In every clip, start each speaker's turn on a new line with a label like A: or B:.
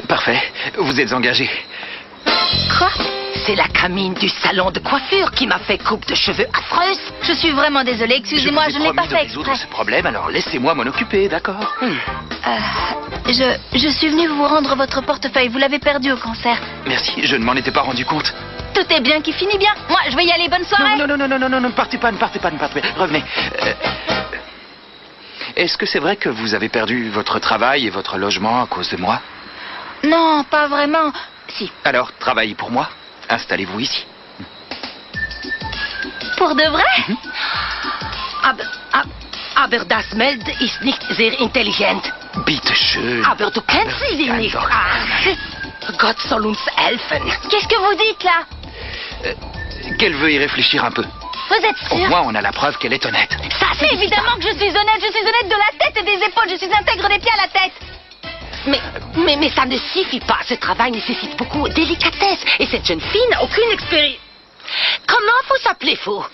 A: Parfait. Vous êtes engagé.
B: Quoi? C'est la Camille du salon de coiffure qui m'a fait coupe de cheveux affreuse. Je suis vraiment désolée, excusez-moi, je ne l'ai pas fait
A: résoudre
B: exprès.
A: ce problème, alors laissez-moi m'en occuper, d'accord?
B: Je suis venue vous rendre votre portefeuille, vous l'avez perdu au concert.
A: Merci, je ne m'en étais pas rendu compte.
B: Tout est bien qui finit bien. Moi, je vais y aller, bonne soirée.
A: Non, ne partez pas. Revenez. Est-ce que c'est vrai que vous avez perdu votre travail et votre logement à cause de moi?
B: Non, pas vraiment. Si.
A: Alors, travaillez pour moi. Installez-vous ici.
B: Pour de vrai? Aber das Meld ist nicht sehr intelligent.
A: Bitte schön.
B: Aber du kennst sie nicht. Gott soll uns helfen. Qu'est-ce que vous dites là?
A: Qu'elle veut y réfléchir un peu.
B: Vous êtes sûr?
A: Au moins, on a la preuve qu'elle est honnête.
B: Ça, c'est évidemment que je suis honnête de la tête et des épaules. Je suis intègre des pieds à la tête. Mais ça ne suffit pas. Ce travail nécessite beaucoup de délicatesse. Et cette jeune fille n'a aucune expérience. Comment vous appelez-vous?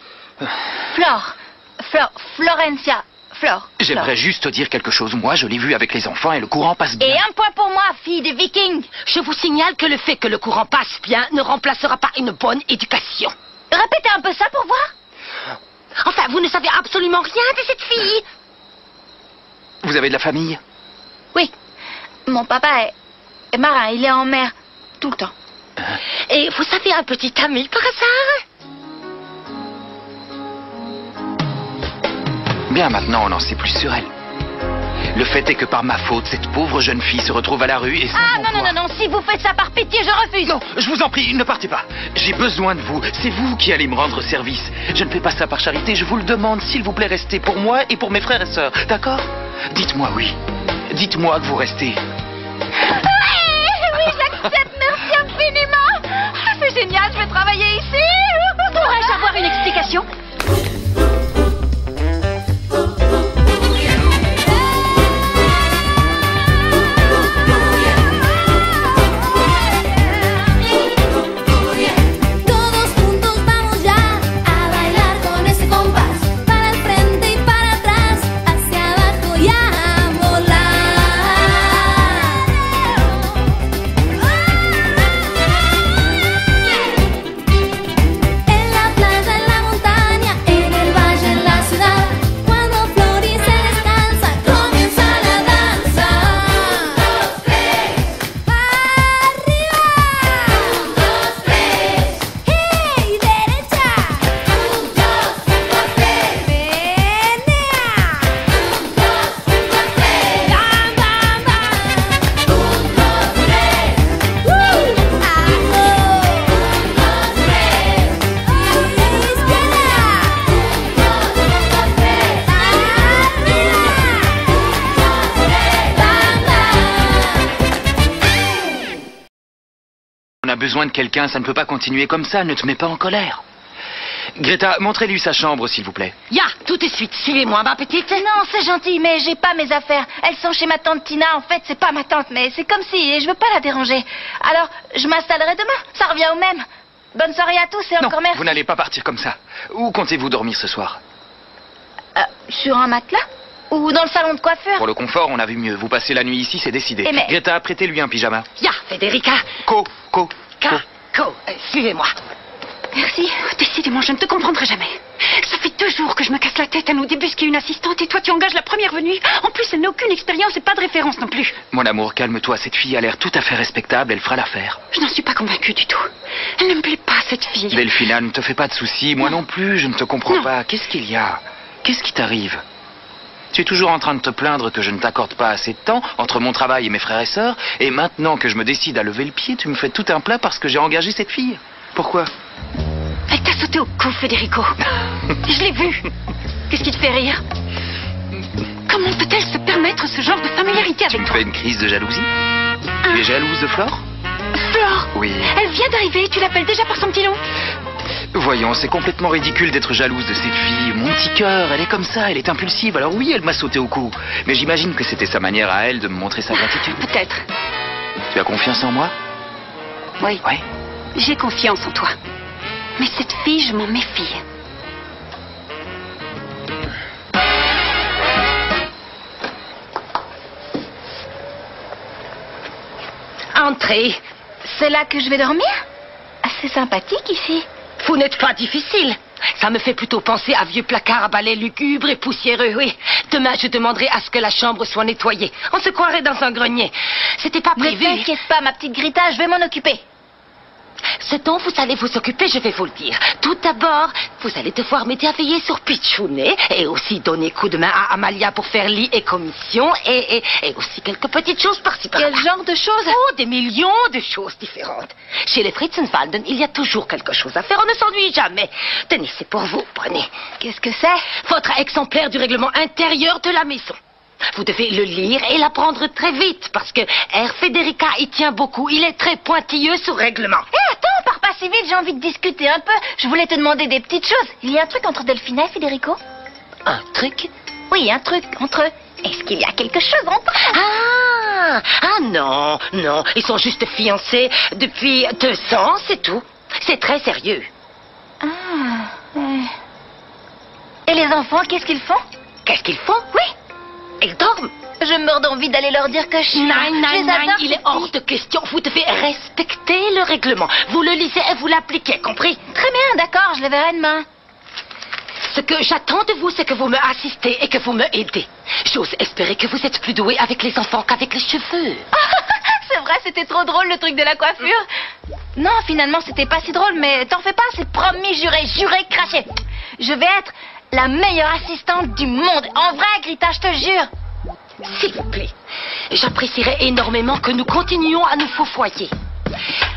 B: Florencia. Flore.
A: J'aimerais juste dire quelque chose. Moi, je l'ai vu avec les enfants et le courant passe bien.
B: Et un point pour moi, fille des Vikings. Je vous signale que le fait que le courant passe bien ne remplacera pas une bonne éducation. Répétez un peu ça pour voir. Enfin, vous ne savez absolument rien de cette fille.
A: Vous avez de la famille?
B: Oui. Mon papa est marin, il est en mer tout le temps. Et vous avez un petit ami par hasard?
A: Bien, maintenant, on en sait plus sur elle. Le fait est que par ma faute, cette pauvre jeune fille se retrouve à la rue et...
B: Non, si vous faites ça par pitié, je refuse.
A: Non, je vous en prie, ne partez pas. J'ai besoin de vous. C'est vous qui allez me rendre service. Je ne fais pas ça par charité, je vous le demande. S'il vous plaît, restez pour moi et pour mes frères et sœurs. D'accord? Dites-moi oui. Dites-moi que vous restez.
B: Oui, j'accepte, merci infiniment. C'est génial, je vais travailler ici. Pourrais-je avoir une explication?
A: On a besoin de quelqu'un, ça ne peut pas continuer comme ça, ne te mets pas en colère. Greta, montrez-lui sa chambre, s'il vous plaît.
B: Ya, tout de suite, suivez-moi, ma petite. Non, c'est gentil, mais j'ai pas mes affaires. Elles sont chez ma tante Tina. En fait, c'est pas ma tante, mais c'est comme si, et je veux pas la déranger. Alors, je m'installerai demain, ça revient au même. Bonne soirée à tous et encore merci.
A: Vous n'allez pas partir comme ça. Où comptez-vous dormir ce soir?
B: Sur un matelas? Ou dans le salon de coiffure?
A: Pour le confort, on a vu mieux. Vous passez la nuit ici, c'est décidé.
B: Mais...
A: Greta, prêtez-lui un pyjama.
B: Ya, Federica.
A: Co.
B: Suivez-moi.
C: Merci. Décidément, je ne te comprendrai jamais. Ça fait 2 jours que je me casse la tête à nous débusquer une assistante et toi tu engages la première venue. En plus, elle n'a aucune expérience et pas de référence non plus.
A: Mon amour, calme-toi. Cette fille a l'air tout à fait respectable. Elle fera l'affaire.
C: Je n'en suis pas convaincue du tout. Elle ne me plaît pas, cette fille.
A: Delphina, ne te fais pas de soucis. Moi non plus, je ne te comprends pas. Qu'est-ce qu'il y a? Qu'est-ce qui t'arrive? Tu es toujours en train de te plaindre que je ne t'accorde pas assez de temps entre mon travail et mes frères et sœurs. Et maintenant que je me décide à lever le pied, tu me fais tout un plat parce que j'ai engagé cette fille. Pourquoi?
C: Elle t'a sauté au cou, Federico. Je l'ai vue. Qu'est-ce qui te fait rire? Comment peut-elle se permettre ce genre de familiarité avec
A: Tu me
C: toi?
A: fais une crise de jalousie? Tu es jalouse de Flore?
C: Flore?
A: Oui.
C: Elle vient d'arriver, tu l'appelles déjà par son petit nom?
A: Voyons, c'est complètement ridicule d'être jalouse de cette fille. Mon petit cœur, elle est comme ça, elle est impulsive. Alors oui, elle m'a sauté au cou. Mais j'imagine que c'était sa manière à elle de me montrer sa gratitude.
C: Peut-être.
A: Tu as confiance en moi?
C: Oui.
A: Oui.
C: J'ai confiance en toi. Mais cette fille, je m'en méfie.
B: Entrez.
D: C'est là que je vais dormir? C'est sympathique ici.
B: Vous n'êtes pas difficile. Ça me fait plutôt penser à vieux placard à balai lugubre et poussiéreux, oui. Demain, je demanderai à ce que la chambre soit nettoyée. On se croirait dans un grenier. C'était pas prévu.
D: Ne t'inquiète pas, ma petite Grita, je vais m'en occuper.
B: Ce dont vous allez vous occuper, je vais vous le dire. Tout d'abord, vous allez devoir m'aider à veiller sur Pichounet et aussi donner coup de main à Amalia pour faire lit et commission et aussi quelques petites choses par-ci par-là.
D: Quel genre de choses?
B: Oh, des millions de choses différentes. Chez les Fritzenwalden, il y a toujours quelque chose à faire. On ne s'ennuie jamais. Tenez, c'est pour vous. Prenez.
D: Qu'est-ce que c'est?
B: Votre exemplaire du règlement intérieur de la maison. Vous devez le lire et l'apprendre très vite parce que Herr Federica y tient beaucoup. Il est très pointilleux sur règlement.
D: Attends, pars pas si vite, j'ai envie de discuter un peu. Je voulais te demander des petites choses. Il y a un truc entre Delphina et Federico?
B: Un truc?
D: Oui, un truc entre eux. Est-ce qu'il y a quelque chose entre eux?
B: Ah non, non. Ils sont juste fiancés depuis 2 ans, c'est tout. C'est très sérieux.
D: Et les enfants, qu'est-ce qu'ils font?
B: Qu'est-ce qu'ils font?
D: Oui.
B: Ils dorment.
D: Je meurs d'envie d'aller leur dire que je suis...
B: Non,
D: je les adore,
B: il est hors de question. Vous devez respecter le règlement. Vous le lisez et vous l'appliquez, compris?
D: Très bien, d'accord, je les verrai demain.
B: Ce que j'attends de vous, c'est que vous me assistez et que vous me aidez. J'ose espérer que vous êtes plus doué avec les enfants qu'avec les cheveux.
D: C'est vrai, c'était trop drôle le truc de la coiffure. Non, finalement, c'était pas si drôle, mais t'en fais pas, c'est promis, juré, craché. Je vais être la meilleure assistante du monde. En vrai, Grita, je te jure.
B: S'il vous plaît, j'apprécierais énormément que nous continuions à nous foufoyer.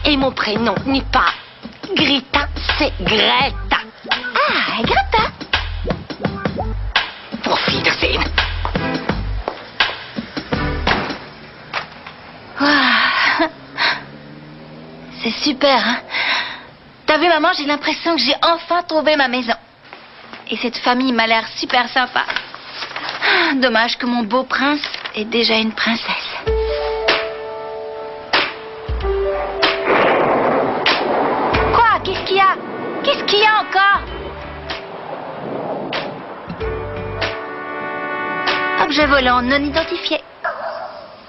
B: Et mon prénom n'est pas Grita, c'est Greta.
D: Ah, Greta.
B: Auf Wiedersehen.
D: Wow. C'est super, hein? T'as vu, maman, j'ai l'impression que j'ai enfin trouvé ma maison. Et cette famille m'a l'air super sympa. Dommage que mon beau prince ait déjà une princesse. Quoi? Qu'est-ce qu'il y a? Qu'est-ce qu'il y a encore? Objet volant non identifié.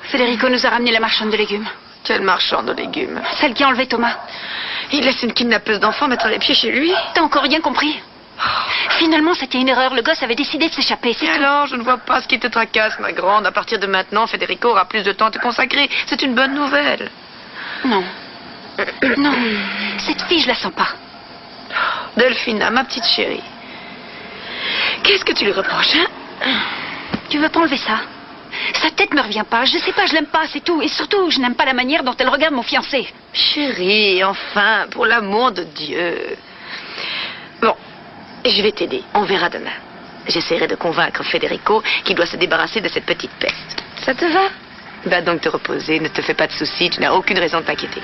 C: Federico nous a ramené la marchande de légumes.
E: Quelle marchande de légumes?
C: Celle qui a enlevé Thomas.
E: Il laisse une kidnappeuse d'enfants mettre les pieds chez lui?
C: T'as encore rien compris? Finalement, c'était une erreur. Le gosse avait décidé de s'échapper, c'est
E: Et
C: tout.
E: alors, je ne vois pas ce qui te tracasse, ma grande. À partir de maintenant, Federico aura plus de temps à te consacrer. C'est une bonne nouvelle.
C: Non. Non. Cette fille, je la sens pas.
E: Delphina, ma petite chérie. Qu'est-ce que tu lui reproches, hein?
C: Tu veux pas enlever ça? Sa tête me revient pas. Je sais pas, je l'aime pas, c'est tout. Et surtout, je n'aime pas la manière dont elle regarde mon fiancé.
E: Chérie, enfin, pour l'amour de Dieu. Bon, je vais t'aider. On verra demain. J'essaierai de convaincre Federico qu'il doit se débarrasser de cette petite peste. Ça te va? Va donc te reposer, ne te fais pas de soucis, tu n'as aucune raison de t'inquiéter.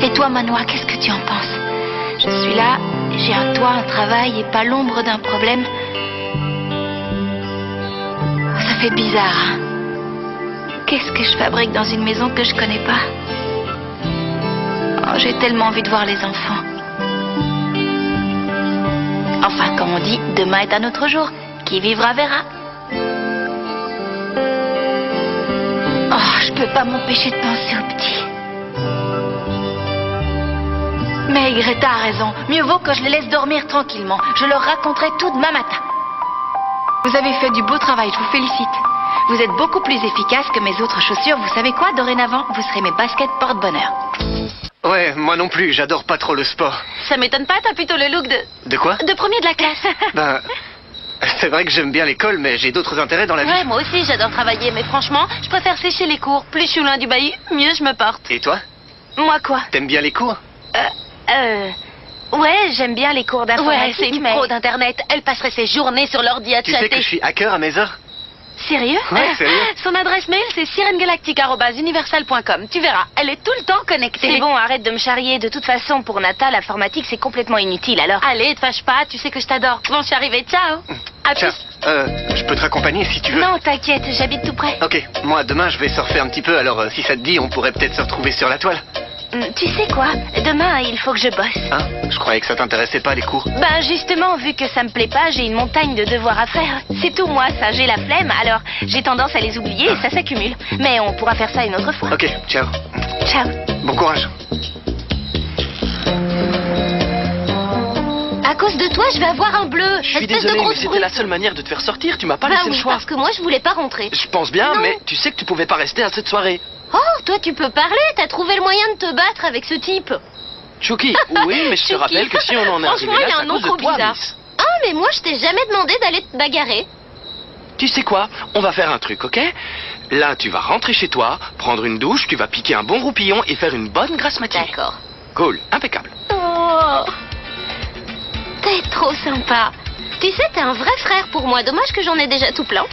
D: Et toi, Manoa, qu'est-ce que tu en penses? Je suis là, j'ai un toit, un travail et pas l'ombre d'un problème. Ça fait bizarre, hein? Qu'est-ce que je fabrique dans une maison que je connais pas? Oh, j'ai tellement envie de voir les enfants. Enfin, comme on dit, demain est un autre jour. Qui vivra verra. Oh, je peux pas m'empêcher de penser au petit. Mais Greta a raison. Mieux vaut que je les laisse dormir tranquillement. Je leur raconterai tout demain matin. Vous avez fait du beau travail, je vous félicite. Vous êtes beaucoup plus efficace que mes autres chaussures. Vous savez quoi? Dorénavant, vous serez mes baskets porte-bonheur.
F: Ouais, moi non plus, j'adore pas trop le sport.
B: Ça m'étonne pas, t'as plutôt le look
F: De quoi?
B: de premier de la classe.
F: Ben, c'est vrai que j'aime bien l'école, mais j'ai d'autres intérêts dans la vie.
B: Ouais, moi aussi, j'adore travailler, mais franchement, je préfère sécher les cours. Plus je suis loin du bahut, mieux je me porte.
F: Et toi?
B: Moi, quoi?
F: T'aimes bien les cours?
B: Ouais, j'aime bien les cours d'informatique.
D: Ouais, c'est une pro
B: d'Internet. Elle passerait ses journées sur l'ordi à
F: Tu sais que je suis hacker à mes heures?
B: Sérieux?
F: Ouais, sérieux.
B: Son adresse mail, c'est sirengalactic@universal.com. Tu verras, elle est tout le temps connectée.
D: C'est bon, arrête de me charrier. De toute façon, pour Nata, l'informatique, c'est complètement inutile, alors...
B: Allez, te fâche pas, tu sais que je t'adore. Bon, je suis arrivée, ciao. À
F: Tiens,
B: plus.
F: je peux te raccompagner si tu veux.
D: Non, t'inquiète, j'habite tout près.
F: Ok, moi demain je vais surfer un petit peu, alors si ça te dit, on pourrait peut-être se retrouver sur la toile.
D: Tu sais quoi? Demain, il faut que je bosse.
F: Hein? Je croyais que ça t'intéressait pas les cours.
D: Ben justement, vu que ça me plaît pas, j'ai une montagne de devoirs à faire. C'est tout moi, ça, j'ai la flemme, alors j'ai tendance à les oublier et ça s'accumule. Mais on pourra faire ça une autre fois.
F: Ok, ciao.
D: Ciao.
F: Bon courage.
D: À cause de toi, je vais avoir un bleu.
G: Je suis désolé, mais c'était la seule manière de te faire sortir. Tu m'as pas
D: Bah
G: laissé
D: oui,
G: le choix.
D: parce que moi, je voulais pas rentrer.
G: Je pense bien,
D: Non.
G: mais tu sais que tu pouvais pas rester à cette soirée.
D: Oh, toi, tu peux parler. T'as trouvé le moyen de te battre avec ce type.
G: Chucky, oui, mais je te
D: Chucky.
G: rappelle que si on en est
D: Franchement,
G: arrivé là,
D: il y a
G: c'est
D: un
G: à
D: nom
G: cause de
D: trop
G: toi,
D: bizarre.
G: Miss.
D: Ah, mais moi, je t'ai jamais demandé d'aller te bagarrer.
G: Tu sais quoi? On va faire un truc, ok? Là, tu vas rentrer chez toi, prendre une douche, tu vas piquer un bon roupillon et faire une bonne grasse matinée.
D: D'accord.
G: Cool, impeccable.
D: Oh, t'es trop sympa. Tu sais, t'es un vrai frère pour moi. Dommage que j'en ai déjà tout plein.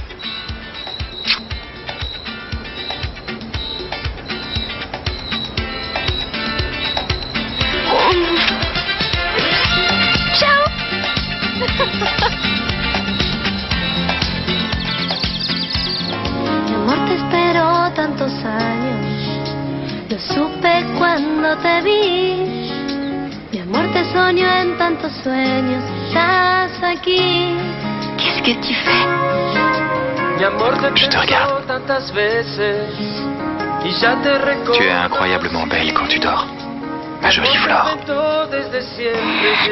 D: Ciao.
H: Mi amor, te esperó tantos años. Lo supe cuando te vi. Mi amor, te soñó en tantos sueños. Estás aquí.
C: Qu'est-ce que tu fais?
A: Je te regarde. Tu es incroyablement belle quand tu dors. Ma jolie Flore.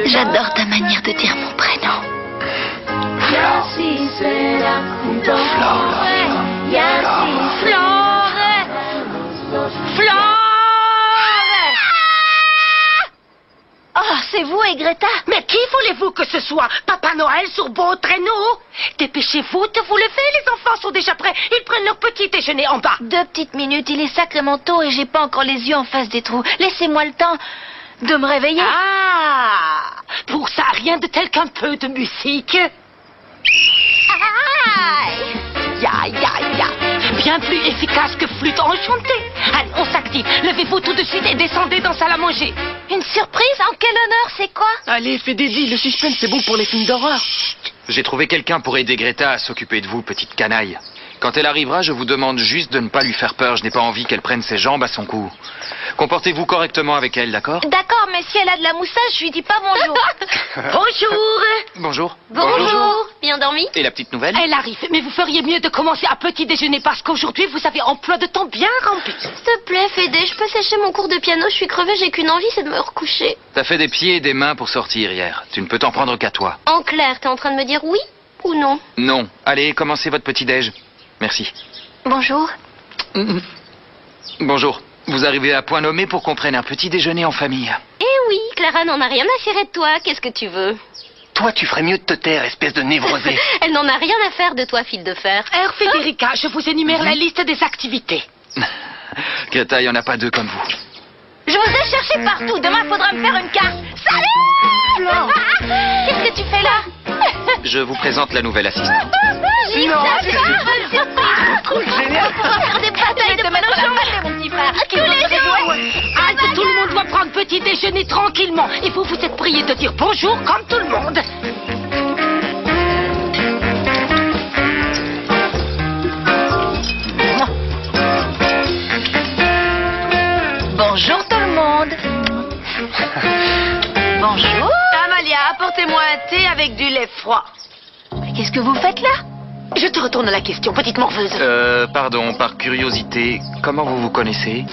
C: J'adore ta manière de dire mon prénom.
H: Y así será junto
A: Flore.
H: y así
B: Flore!
D: Oh, c'est vous et Greta?
B: Mais qui voulez-vous que ce soit? Papa Noël sur beau traîneau? Dépêchez-vous de vous lever, les enfants sont déjà prêts. Ils prennent leur petit déjeuner en bas.
D: 2 petites minutes, il est sacrément tôt et j'ai pas encore les yeux en face des trous. Laissez-moi le temps de me réveiller.
B: Ah! Pour ça, rien de tel qu'un peu de musique.
D: Aïe!
B: Ya, ya, ya. Bien plus efficace que flûte enchantée. Allez, on s'active. Levez-vous tout de suite et descendez dans la salle à manger.
D: Une surprise? En quel honneur? C'est quoi?
G: Allez, fais des deals, le suspense c'est bon pour les films d'horreur.
A: J'ai trouvé quelqu'un pour aider Greta à s'occuper de vous, petite canaille. Quand elle arrivera, je vous demande juste de ne pas lui faire peur. Je n'ai pas envie qu'elle prenne ses jambes à son cou. Comportez-vous correctement avec elle, d'accord?
D: D'accord, mais si elle a de la moustache, je lui dis pas bonjour.
B: Bonjour.
A: Bonjour.
D: Bonjour. Bien dormi?
A: Et la petite nouvelle?
B: Elle arrive, mais vous feriez mieux de commencer à petit déjeuner parce qu'aujourd'hui, vous avez emploi de temps bien rempli.
D: S'il te plaît, Fédé, je peux sécher mon cours de piano, je suis crevée, j'ai qu'une envie, c'est de me recoucher.
A: T'as fait des pieds et des mains pour sortir hier. Tu ne peux t'en prendre qu'à toi.
D: En clair, t'es en train de me dire oui ou non?
A: Non. Allez, commencez votre petit-déj. Merci.
D: Bonjour.
A: Bonjour. Vous arrivez à point nommé pour qu'on prenne un petit déjeuner en famille.
D: Eh oui, Clara n'en a rien à cirer de toi, qu'est-ce que tu veux?
F: Toi, tu ferais mieux de te taire, espèce de névrosé.
D: Elle n'en a rien à faire de toi, fil de fer.
B: Herr Federica, je vous énumère la liste des activités.
A: Greta, il n'y en a pas deux comme vous.
D: Je vous ai cherché partout, demain faudra me faire une carte. Salut! Qu'est-ce que tu fais là?
A: Je vous présente la nouvelle assistante.
D: Lisa, c'est une bonne surprise.
F: Génial.
D: On va faire des batailles de panochons, mon petit frère. Tous les jours.
B: Halte, tout le monde doit prendre petit déjeuner tranquillement. Et vous, vous êtes priés de dire bonjour comme tout le monde.
D: Bonjour tout le monde. Bonjour.
E: Amalia, apportez-moi un thé avec du lait froid.
D: Qu'est-ce que vous faites là?
E: Je te retourne la question, petite morveuse.
A: Pardon, par curiosité, comment vous vous connaissez?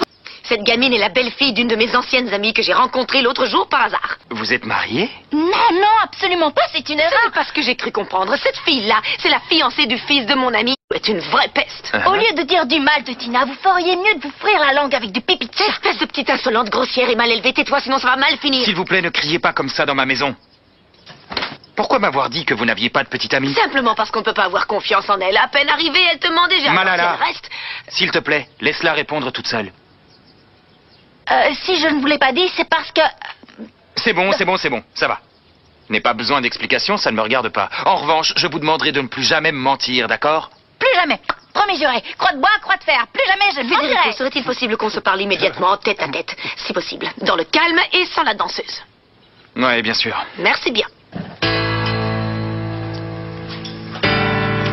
E: Cette gamine est la belle-fille d'une de mes anciennes amies que j'ai rencontrée l'autre jour par hasard.
A: Vous êtes marié?
D: Non, non, absolument pas, c'est une
E: Ce
D: erreur.
E: n'est pas ce que j'ai cru comprendre. Cette fille-là, c'est la fiancée du fils de mon ami. Elle est une vraie peste.
D: Au lieu de dire du mal de Tina, vous feriez mieux de vous frire la langue avec du pipi de
E: Cette espèce de petite insolente, grossière et mal élevée, tais-toi, sinon ça va mal finir.
A: S'il vous plaît, ne criez pas comme ça dans ma maison. Pourquoi m'avoir dit que vous n'aviez pas de petite amie?
E: Simplement parce qu'on ne peut pas avoir confiance en elle. À peine arrivée, elle te ment déjà.
A: Malala.
E: Alors, si elle reste...
A: S'il te plaît, laisse-la répondre toute seule.
D: Si je ne vous l'ai pas dit, c'est parce que...
A: C'est bon, ça va. N'ai pas besoin d'explications, ça ne me regarde pas. En revanche, je vous demanderai de ne plus jamais me mentir, d'accord?
D: Plus jamais. Promis juré. Croix de bois, croix de fer. Plus jamais je ne
E: Federico,
D: mentirai.
E: serait-il possible qu'on se parle immédiatement, tête à tête, si possible, dans le calme et sans la danseuse?
A: Ouais, bien sûr.
E: Merci bien.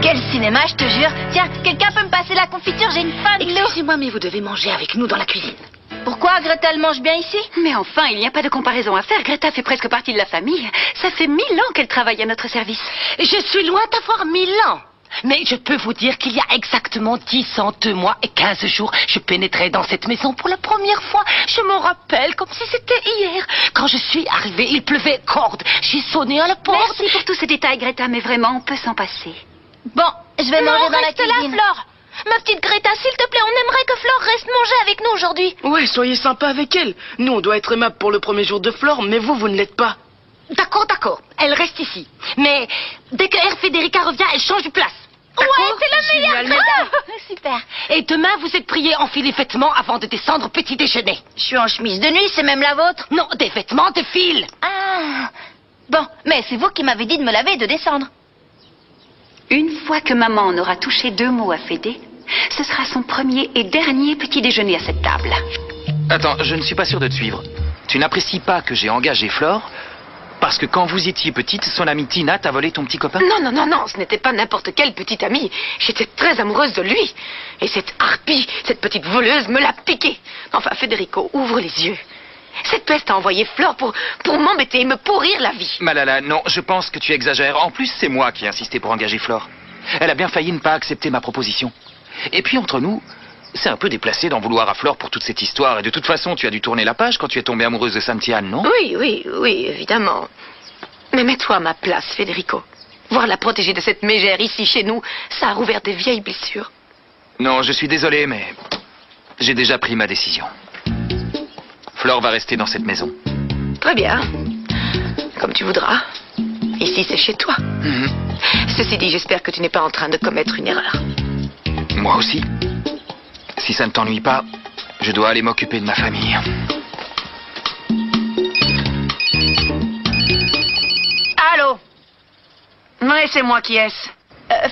D: Quel cinéma, je te jure. Tiens, quelqu'un peut me passer la confiture? J'ai une faim de loup.
E: Excusez-moi, mais vous devez manger avec nous dans la cuisine.
D: Pourquoi Greta, elle mange bien ici?
C: Mais enfin, il n'y a pas de comparaison à faire. Greta fait presque partie de la famille. Ça fait 1000 ans qu'elle travaille à notre service.
B: Je suis loin d'avoir 1000 ans. Mais je peux vous dire qu'il y a exactement 10 ans, 2 mois et 15 jours, je pénétrais dans cette maison pour la première fois. Je m'en rappelle comme si c'était hier. Quand je suis arrivée, il pleuvait corde. J'ai sonné à la porte.
C: Merci pour tous ces détails, Greta, mais vraiment, on peut s'en passer.
D: Bon, je vais manger dans la
H: reste là,
D: cuisine.
H: Flore. Ma petite Greta, s'il te plaît, on aimerait que Flore reste manger avec nous aujourd'hui.
I: Ouais, soyez sympa avec elle. Nous, on doit être aimable pour le premier jour de Flore, mais vous ne l'êtes pas.
B: D'accord, d'accord. Elle reste ici. Mais dès que Air Federica revient, elle change de place.
H: Ouais, c'est la meilleure Greta.
D: Super.
B: Et demain, vous êtes priés enfiler les vêtements avant de descendre au petit déjeuner.
D: Je suis en chemise de nuit, c'est même la vôtre.
B: Non, des vêtements de fil.
D: Ah. Bon, mais c'est vous qui m'avez dit de me laver et de descendre.
C: Une fois que maman en aura touché 2 mots à Fédé, ce sera son premier et dernier petit déjeuner à cette table.
A: Attends, je ne suis pas sûr de te suivre. Tu n'apprécies pas que j'ai engagé Flore parce que quand vous étiez petite, son amie Tina t'a volé ton petit copain?
E: Non, non, non, non, ce n'était pas n'importe quel petit ami. J'étais très amoureuse de lui. Et cette harpie, cette petite voleuse, me l'a piqué. Enfin, Federico, ouvre les yeux. Cette peste a envoyé Flore pour m'embêter et me pourrir la vie.
A: Malala, non, je pense que tu exagères. En plus, c'est moi qui ai insisté pour engager Flore. Elle a bien failli ne pas accepter ma proposition. Et puis, entre nous, c'est un peu déplacé d'en vouloir à Flore pour toute cette histoire. Et de toute façon, tu as dû tourner la page quand tu es tombée amoureuse de Sainte-Anne, non?
E: Oui, oui, oui, évidemment. Mais mets-toi à ma place, Federico. Voir la protéger de cette mégère ici chez nous, ça a rouvert des vieilles blessures.
A: Non, je suis désolé, mais j'ai déjà pris ma décision. Flore va rester dans cette maison.
E: Très bien. Comme tu voudras. Ici, c'est chez toi. Ceci dit, j'espère que tu n'es pas en train de commettre une erreur.
A: Moi aussi. Si ça ne t'ennuie pas, je dois aller m'occuper de ma famille.
C: Allô? Ouais, c'est moi, qui est-ce?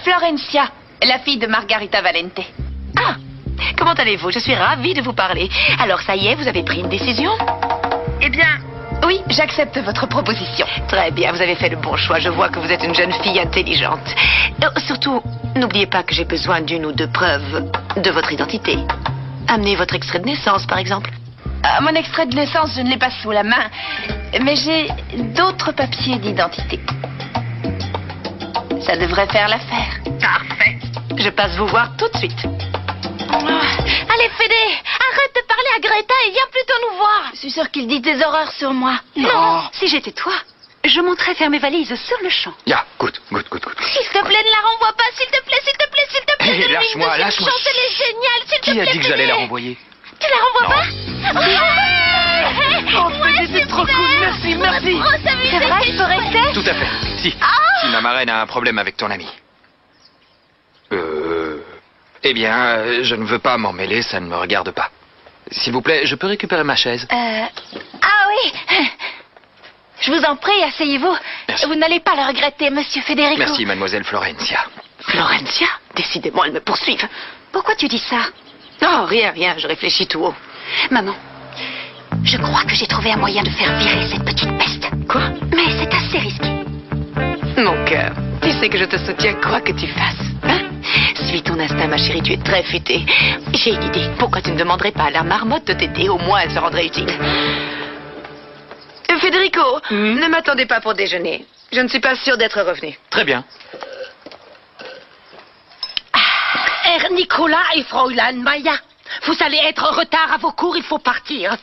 D: Florencia, la fille de Margarita Valente.
E: Ah, comment allez-vous? Je suis ravie de vous parler. Alors, ça y est, vous avez pris une décision?
D: Eh bien, oui, j'accepte votre proposition.
E: Très bien, vous avez fait le bon choix. Je vois que vous êtes une jeune fille intelligente. Surtout, n'oubliez pas que j'ai besoin d'une ou deux preuves de votre identité. Amenez votre extrait de naissance, par exemple.
D: Mon extrait de naissance, je ne l'ai pas sous la main. Mais j'ai d'autres papiers d'identité. Ça devrait faire l'affaire.
E: Parfait. Je passe vous voir tout de suite.
H: Allez, Fédé, arrête de parler à Greta et viens plutôt nous voir.
D: Je suis sûre qu'il dit des horreurs sur moi.
C: Non, si j'étais toi, je monterais faire mes valises sur le champ.
A: Ya, good.
H: S'il te plaît, ne la renvoie pas. S'il te plaît, s'il te plaît, s'il te plaît.
A: Hé, lâche-moi, lâche-moi.
H: Chante, elle est géniale. S'il te
A: Qui
H: plaît,
A: a dit que j'allais
H: Fédé.
A: la renvoyer?
H: Tu la renvoies pas?
I: Oh, Fédé, c'est trop cool. Merci, merci.
D: C'est vrai, je peux rester?
A: Tout à fait. Si. Si ma marraine a un problème avec ton ami. Eh bien, je ne veux pas m'en mêler, ça ne me regarde pas. S'il vous plaît, je peux récupérer ma chaise?
D: Ah oui. Je vous en prie, asseyez-vous.
A: Merci.
D: Vous n'allez pas le regretter, monsieur Federico.
A: Merci, mademoiselle Florencia.
E: Florencia, décidément, elles me poursuivent.
C: Pourquoi tu dis ça?
E: Oh, rien, je réfléchis tout haut.
C: Maman, je crois que j'ai trouvé un moyen de faire virer cette petite peste.
E: Quoi?
C: Mais c'est assez risqué.
E: Mon cœur, tu sais que je te soutiens quoi que tu fasses. Hein? Suis ton instinct, ma chérie, tu es très futée. J'ai une idée. Pourquoi tu ne demanderais pas à la marmotte de t'aider? Au moins, elle se rendrait utile. Federico, ne m'attendez pas pour déjeuner. Je ne suis pas sûre d'être revenu.
A: Très bien.
B: Herr Nicolas et Fräulein Maya, vous allez être en retard à vos cours, il faut partir.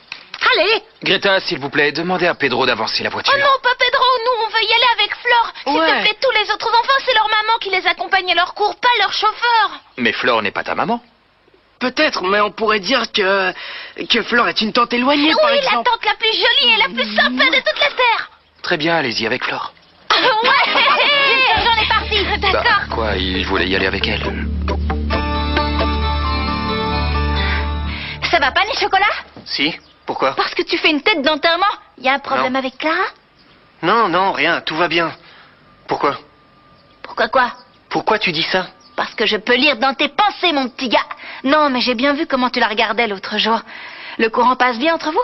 B: Allez!
A: Greta, s'il vous plaît, demandez à Pedro d'avancer la voiture.
H: Oh non, pas Pedro, nous on veut y aller avec Flore. S'il
A: Ouais.
H: te plaît, tous les autres enfants, c'est leur maman qui les accompagne à leur cours, pas leur chauffeur.
A: Mais Flore n'est pas ta maman.
I: Peut-être, mais on pourrait dire que Flore est une tante éloignée, par
H: Oui, la
I: exemple.
H: tante la plus jolie et la plus sympa de toute la terre.
A: Très bien, allez-y avec Flore.
H: Ouais, j'en ai parti, d'accord.
A: Bah, quoi, il voulait y aller avec elle.
D: Ça va pas, les chocolats?
F: Si? Pourquoi?
D: Parce que tu fais une tête d'enterrement. Il y a un problème
F: Non.
D: avec Clara?
F: Non, rien, tout va bien. Pourquoi?
D: Pourquoi quoi?
F: Pourquoi tu dis ça?
D: parce que je peux lire dans tes pensées, mon petit gars. Non, mais j'ai bien vu comment tu la regardais l'autre jour. Le courant passe bien entre vous?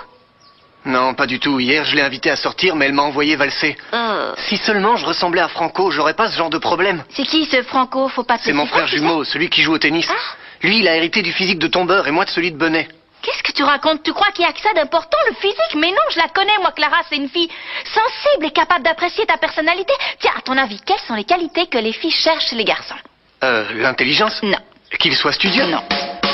F: Non, pas du tout. Hier, je l'ai invitée à sortir, mais elle m'a envoyé valser. Si seulement je ressemblais à Franco, j'aurais pas ce genre de problème.
D: C'est qui ce Franco? Faut pas te
F: C'est mon
D: citer,
F: frère
D: tu sais.
F: jumeau, celui qui joue au tennis. Lui, il a hérité du physique de tombeur et moi de celui de Bonnet.
D: Qu'est-ce que tu racontes? Tu crois qu'il y a que ça d'important, le physique? Mais non, je la connais, moi, Clara, c'est une fille sensible et capable d'apprécier ta personnalité. Tiens, à ton avis, quelles sont les qualités que les filles cherchent chez les garçons?
F: L'intelligence?
D: Non.
F: Qu'il soit studieux?
D: Non.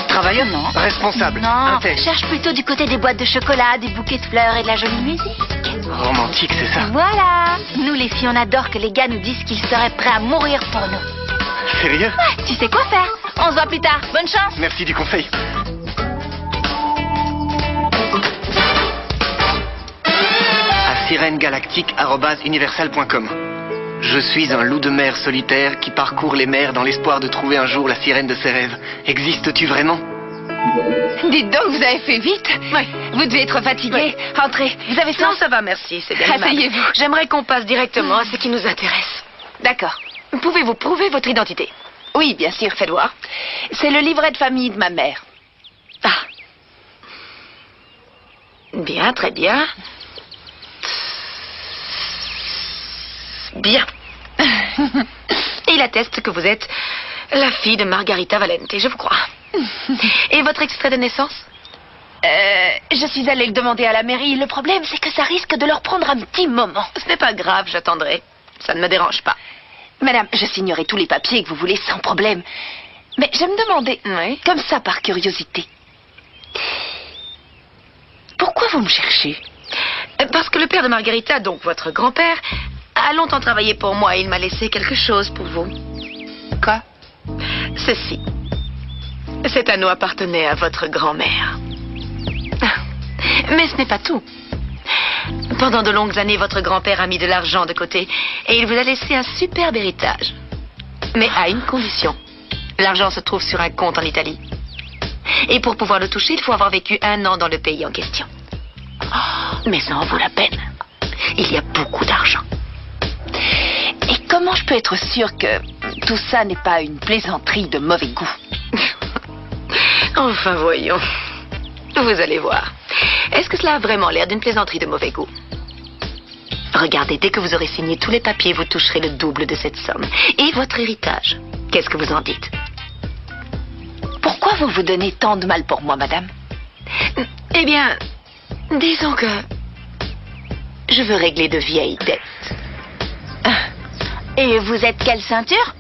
F: Travailleur?
D: Non.
F: Responsable?
D: Non,
F: Intègre?
D: cherche plutôt du côté des boîtes de chocolat, des bouquets de fleurs et de la jolie musique.
F: Romantique, c'est ça?
D: Voilà. Nous, les filles, on adore que les gars nous disent qu'ils seraient prêts à mourir pour nous.
F: Sérieux?
D: Ouais, tu sais quoi faire. On se voit plus tard. Bonne chance.
F: Merci du conseil. À sirenegalactique@universal.com. Je suis un loup de mer solitaire qui parcourt les mers dans l'espoir de trouver un jour la sirène de ses rêves. Existes-tu vraiment?
C: Dites donc, vous avez fait vite.
E: Oui.
C: Vous devez être fatigué. Entrez. Vous avez faim?
E: Non, ça va, merci. C'est bien aimable.
C: Asseyez-vous.
E: J'aimerais qu'on passe directement à ce qui nous intéresse.
C: D'accord.
E: Pouvez-vous prouver votre identité?
C: Oui, bien sûr.
E: Faites voir.
C: C'est le livret de famille de ma mère.
E: Ah. Bien, très bien. Bien. Il atteste que vous êtes la fille de Margarita Valente, je vous crois. Et votre extrait de naissance?
C: Je suis allée le demander à la mairie. Le problème, c'est que ça risque de leur prendre un petit moment.
E: Ce n'est pas grave, j'attendrai. Ça ne me dérange pas.
C: Madame, je signerai tous les papiers que vous voulez sans problème. Mais je me demandais,
E: Oui.
C: comme ça par curiosité, pourquoi vous me cherchez?
E: Parce que le père de Margarita, donc votre grand-père, a longtemps travaillé pour moi et il m'a laissé quelque chose pour vous.
C: Quoi?
E: Ceci. Cet anneau appartenait à votre grand-mère. Mais ce n'est pas tout. Pendant de longues années, votre grand-père a mis de l'argent de côté et il vous a laissé un superbe héritage. Mais à une condition. L'argent se trouve sur un compte en Italie. Et pour pouvoir le toucher, il faut avoir vécu 1 an dans le pays en question. Mais ça en vaut la peine. Il y a beaucoup d'argent.
C: Et comment je peux être sûre que tout ça n'est pas une plaisanterie de mauvais goût?
E: Enfin, voyons. Vous allez voir. Est-ce que cela a vraiment l'air d'une plaisanterie de mauvais goût? Regardez, dès que vous aurez signé tous les papiers, vous toucherez le double de cette somme. Et votre héritage, qu'est-ce que vous en dites?
C: Pourquoi vous vous donnez tant de mal pour moi, madame?
E: Eh bien, disons que je veux régler de vieilles dettes.
D: Et vous êtes quelle ceinture?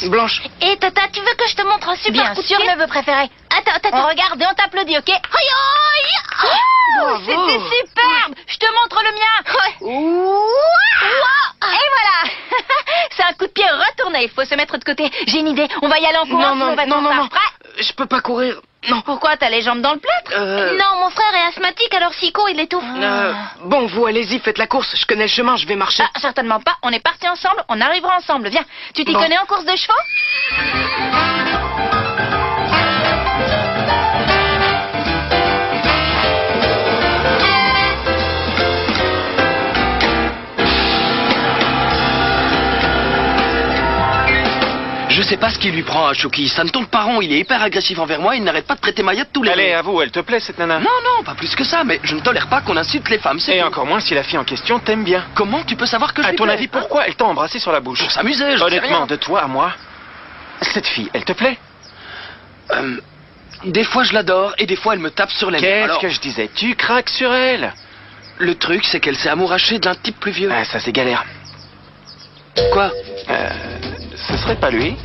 F: Blanche.
D: Et Tata, tu veux que je te montre un super
E: Bien
D: coup de pied?
E: sûr.
D: Neveu préféré. Attends, on regarde et on t'applaudit, ok? Aïe, aïe, aïe.
E: Bravo.
D: C'était superbe. Je te montre le mien. Wow. Et voilà. C'est un coup de pied retourné. Il faut se mettre de côté. J'ai une idée. On va y aller en courant.
I: Non,
D: on va
I: non,
D: être
I: non,
D: en
I: non.
D: retard. Prêt?
I: Je peux pas courir. Non.
D: Pourquoi? T'as les jambes dans le plâtre?
B: Non, mon frère est asthmatique, alors s'il court, il étouffe.
I: Bon, vous, allez-y, faites la course. Je connais le chemin, je vais marcher.
D: Ah, certainement pas. On est partis ensemble. On arrivera ensemble. Viens. Tu t'y
I: Bon.
D: connais en course de chevaux?
G: Je sais pas ce qui lui prend à Chouki. Ça ne tombe pas rond. Il est hyper agressif envers moi. Il n'arrête pas de traiter Maya de tous les
J: Allez,
G: noms.
J: avoue, elle te plaît cette nana?
G: Non, non, pas plus que ça. Mais je ne tolère pas qu'on insulte les femmes. C'est
J: Et
G: tout.
J: encore moins si la fille en question t'aime bien.
G: Comment tu peux savoir que je
J: À
G: lui
J: ton
G: plais,
J: avis,
G: hein?
J: pourquoi elle t'a embrassé sur la bouche?
G: Pour s'amuser, je sais
J: Honnêtement,
G: rien.
J: de toi à moi, cette fille, elle te plaît?
G: Des fois je l'adore et des fois elle me tape sur les mains.
J: Qu'est-ce
G: Alors,
J: que je disais? Tu craques sur elle?
G: le truc c'est qu'elle s'est amourachée d'un type plus vieux.
J: Ah, ça c'est galère.
G: Quoi?
J: Ce serait pas lui?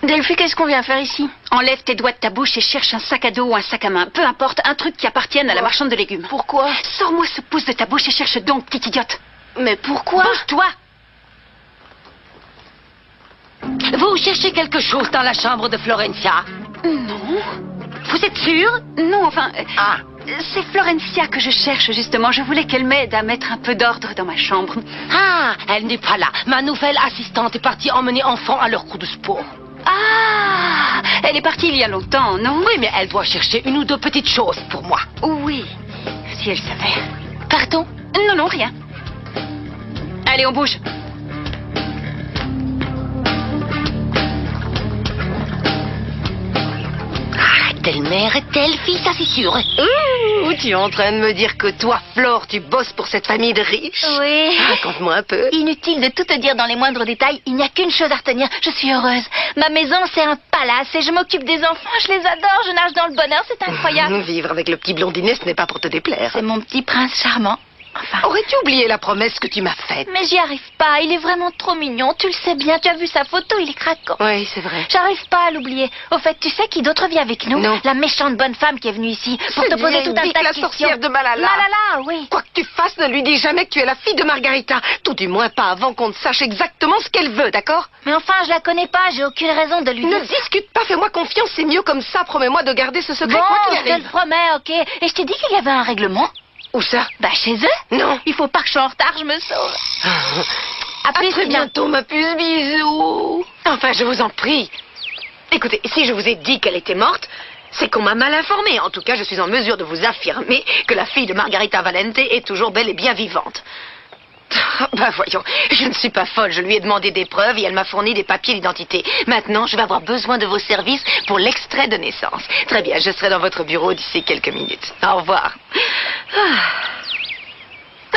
C: Delphi, qu'est-ce qu'on vient faire ici? Enlève tes doigts de ta bouche et cherche un sac à dos ou un sac à main. Peu importe, un truc qui appartienne à la marchande de légumes.
B: Pourquoi?
C: Sors-moi ce pouce de ta bouche et cherche donc, petite idiote.
B: Mais pourquoi?
C: Bouge-toi!
B: Vous cherchez quelque chose dans la chambre de Florencia?
C: Non. Vous êtes sûr? Non, enfin... C'est Florencia que je cherche, justement. Je voulais qu'elle m'aide à mettre un peu d'ordre dans ma chambre.
B: Ah, elle n'est pas là. Ma nouvelle assistante est partie emmener enfants à leur cours de sport.
C: Ah! Elle est partie il y a longtemps, non?
B: Oui, mais elle doit chercher 1 ou 2 petites choses pour moi.
C: Oui, si elle savait.
D: Partons.
C: Non, non, rien. Allez, on bouge.
B: Telle mère et telle fille, ça c'est sûr.
E: Tu es en train de me dire que toi, Flore, tu bosses pour cette famille de riches?
D: Oui.
E: Raconte-moi un peu.
D: Inutile de tout te dire dans les moindres détails, il n'y a qu'une chose à retenir, je suis heureuse. Ma maison, c'est un palace et je m'occupe des enfants, je les adore, je nage dans le bonheur, c'est incroyable.
E: Vivre avec le petit blondinet, ce n'est pas pour te déplaire.
D: C'est mon petit prince charmant. Enfin...
E: Aurais-tu oublié la promesse que tu m'as faite?
D: Mais j'y arrive pas, il est vraiment trop mignon, tu le sais bien, tu as vu sa photo, il est craquant.
E: Oui, c'est vrai.
D: J'arrive pas à l'oublier. Au fait, tu sais qui d'autre vit avec nous?
E: Non.
D: La méchante bonne femme qui est venue ici pour te poser tout un tas de
E: la
D: questions.
E: sorcière de Malala.
D: Malala, oui.
E: Quoi que tu fasses, ne lui dis jamais que tu es la fille de Margarita. Tout du moins pas avant qu'on ne sache exactement ce qu'elle veut, d'accord?
D: Mais enfin, je la connais pas, j'ai aucune raison de lui dire.
E: Ne discute pas, fais-moi confiance, c'est mieux comme ça. Promets-moi de garder ce secret,
D: Bon,
E: quoi qu'il
D: je te le
E: arrive.
D: promets, ok. Et je t'ai dit qu'il y avait un règlement.
E: Où ça?
D: Bah, chez eux.
E: Non.
D: Il faut pas que je sois en retard, je me sauve. À plus,
E: très
D: Tina.
E: bientôt, ma puce, bisous. Enfin, je vous en prie. Écoutez, si je vous ai dit qu'elle était morte, c'est qu'on m'a mal informé. En tout cas, je suis en mesure de vous affirmer que la fille de Margarita Valente est toujours belle et bien vivante. Bah voyons, je ne suis pas folle, je lui ai demandé des preuves et elle m'a fourni des papiers d'identité. Maintenant, je vais avoir besoin de vos services pour l'extrait de naissance. Très bien, je serai dans votre bureau d'ici quelques minutes. Au revoir.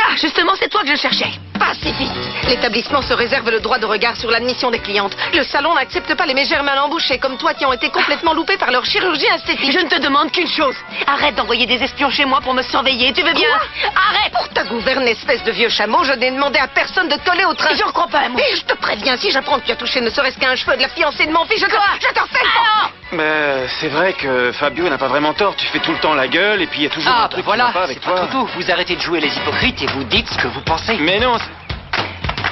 E: Ah, justement, c'est toi que je cherchais. Pacifiste. L'établissement se réserve le droit de regard sur l'admission des clientes. Le salon n'accepte pas les mégères mal embouchées comme toi qui ont été complètement loupées par leur chirurgie esthétique. Je ne te demande qu'une chose. Arrête d'envoyer des espions chez moi pour me surveiller. Tu veux bien? Arrête. Pour ta gouverne, espèce de vieux chameau, je n'ai demandé à personne de coller au train. Je ne crois pas à moi. Et je te préviens, si j'apprends que tu as touché ne serait-ce qu'un cheveu de la fiancée de mon fils, je te fais le
J: Mais c'est vrai que Fabio n'a pas vraiment tort. Tu fais tout le temps la gueule et puis il y a toujours un truc qui va pas avec
A: c'est pas
J: toi.
A: tout. Vous arrêtez de jouer les hypocrites et vous dites ce que vous pensez.
J: Mais non,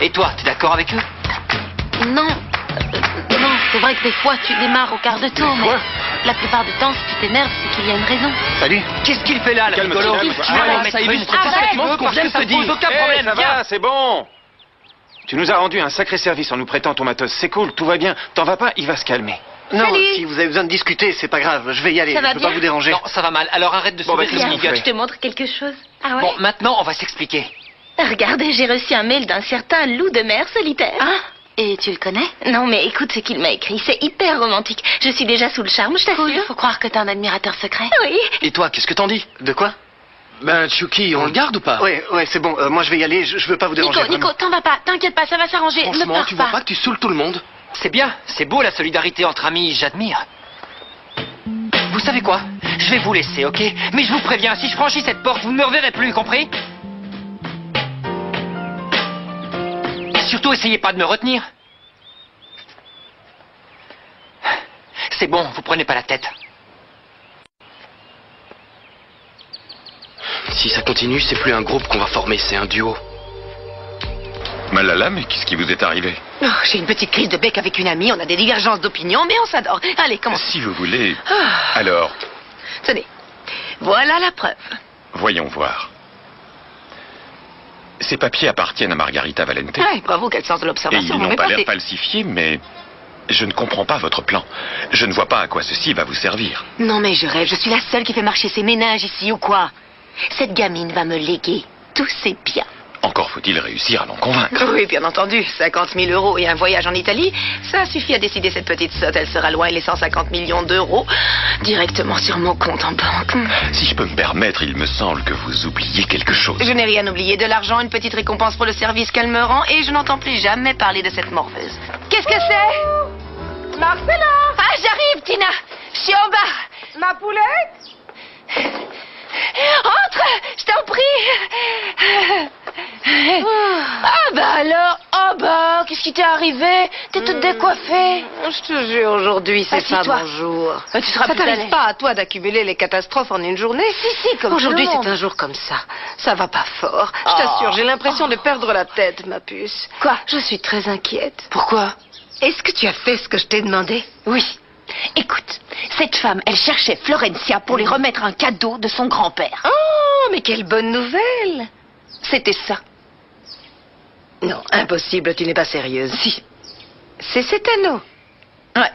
A: Et toi, t'es d'accord avec eux?
B: Non. Non, c'est vrai que des fois tu démarres au quart de tour, mais
J: Quoi
B: la plupart du temps, si tu t'énerves, c'est qu'il y a une raison.
F: Salut.
A: Qu'est-ce qu'il fait là, le
J: Calme-toi,
A: rigolo?
J: calme-toi.
A: Tu vas
J: Arrête,
A: en mettre
J: ça
A: une
J: illustre
A: parfaitement
J: parfaitement
A: ce qu'on vient de te dire. Aucun
J: Eh,
A: problème,
J: ça
A: viens.
J: va, c'est bon. Tu nous as rendu un sacré service en nous prêtant ton matos. C'est cool, tout va bien. T'en vas pas, il va se calmer.
F: Non,
B: Salut.
F: si vous avez besoin de discuter, c'est pas grave. Je vais y aller.
B: Ça va
F: Je peux pas
B: bien
F: vous déranger.
A: Non, ça va mal. Alors arrête de sourire,
J: qu'est-ce
A: le
J: qu'on
A: bigote.
J: fait
B: Je te montre quelque chose.
C: Ah ouais?
A: Bon, maintenant, on va s'expliquer.
B: Regardez, j'ai reçu un mail d'un certain loup de mer solitaire.
C: Ah, et tu le connais?
B: Non, mais écoute ce qu'il m'a écrit. C'est hyper romantique. Je suis déjà sous le charme, je t'assure.
C: Cool, faut croire que t'es un admirateur secret.
B: Oui.
G: Et toi, qu'est-ce que t'en dis?
F: De quoi?
G: Ben, Chucky, on le garde ou pas?
F: Ouais, c'est bon. Moi, je vais y aller. Je veux pas vous déranger.
C: Nico, t'en vas pas, t'inquiète pas, ça va s'arranger. Ne
G: Franchement,
C: pars
G: tu vois pas que tu saoules tout le monde?
A: C'est bien, c'est beau la solidarité entre amis, j'admire. Vous savez quoi? Je vais vous laisser, ok? Mais je vous préviens, si je franchis cette porte, vous ne me reverrez plus, compris? Surtout, essayez pas de me retenir. C'est bon, vous prenez pas la tête.
G: Si ça continue, c'est plus un groupe qu'on va former, c'est un duo.
K: Malala, mais qu'est-ce qui vous est arrivé?
E: Oh, j'ai une petite crise de bec avec une amie. On a des divergences d'opinion, mais on s'adore. Allez, commence.
K: Si vous voulez. Alors,
E: Tenez, voilà la preuve.
K: voyons voir. Ces papiers appartiennent à Margarita Valente.
E: Ouais, bravo, quel sens de
K: Et
E: l'observation.
K: ils n'ont
E: Mais
K: pas l'air
E: partez.
K: falsifiés, mais je ne comprends pas votre plan. Je ne vois pas à quoi ceci va vous servir.
E: Non, mais je rêve. Je suis la seule qui fait marcher ses ménages ici, ou quoi? Cette gamine va me léguer tous ses biens.
K: Encore faut-il réussir à l'en convaincre.
E: Oui, bien entendu. 50 000 euros et un voyage en Italie, ça suffit à décider cette petite sotte. Elle sera loin et les 150 millions d'euros directement sur mon compte en banque.
K: Si je peux me permettre, il me semble que vous oubliez quelque chose.
E: Je n'ai rien oublié. De l'argent, une petite récompense pour le service qu'elle me rend et je n'entends plus jamais parler de cette morveuse. Qu'est-ce que c'est? Marcella! Ah, j'arrive, Tina! Je suis en bas! Ma poulette? Entre! Je t'en prie! Ah bah alors! Oh bah, qu'est-ce qui t'est arrivé? T'es toute décoiffée. Je te jure, aujourd'hui, c'est pas
B: Assieds-toi.
E: mon jour.
B: Tu seras
E: Ça
B: plus à
E: t'arrive
B: l'aise.
E: pas à toi d'accumuler les catastrophes en une journée?
B: Si, comme
E: Aujourd'hui,
B: tout le monde.
E: c'est un jour comme ça. Ça va pas fort. Je t'assure, j'ai l'impression de perdre la tête, ma puce.
B: Quoi?
E: Je suis très inquiète.
B: Pourquoi?
E: Est-ce que tu as fait ce que je t'ai demandé?
B: Oui. Écoute, cette femme, elle cherchait Florencia pour lui remettre un cadeau de son grand-père.
E: Oh, mais quelle bonne nouvelle!
B: C'était ça.
E: Non, impossible, tu n'es pas sérieuse.
B: Si.
E: C'est cet anneau.
B: Ouais.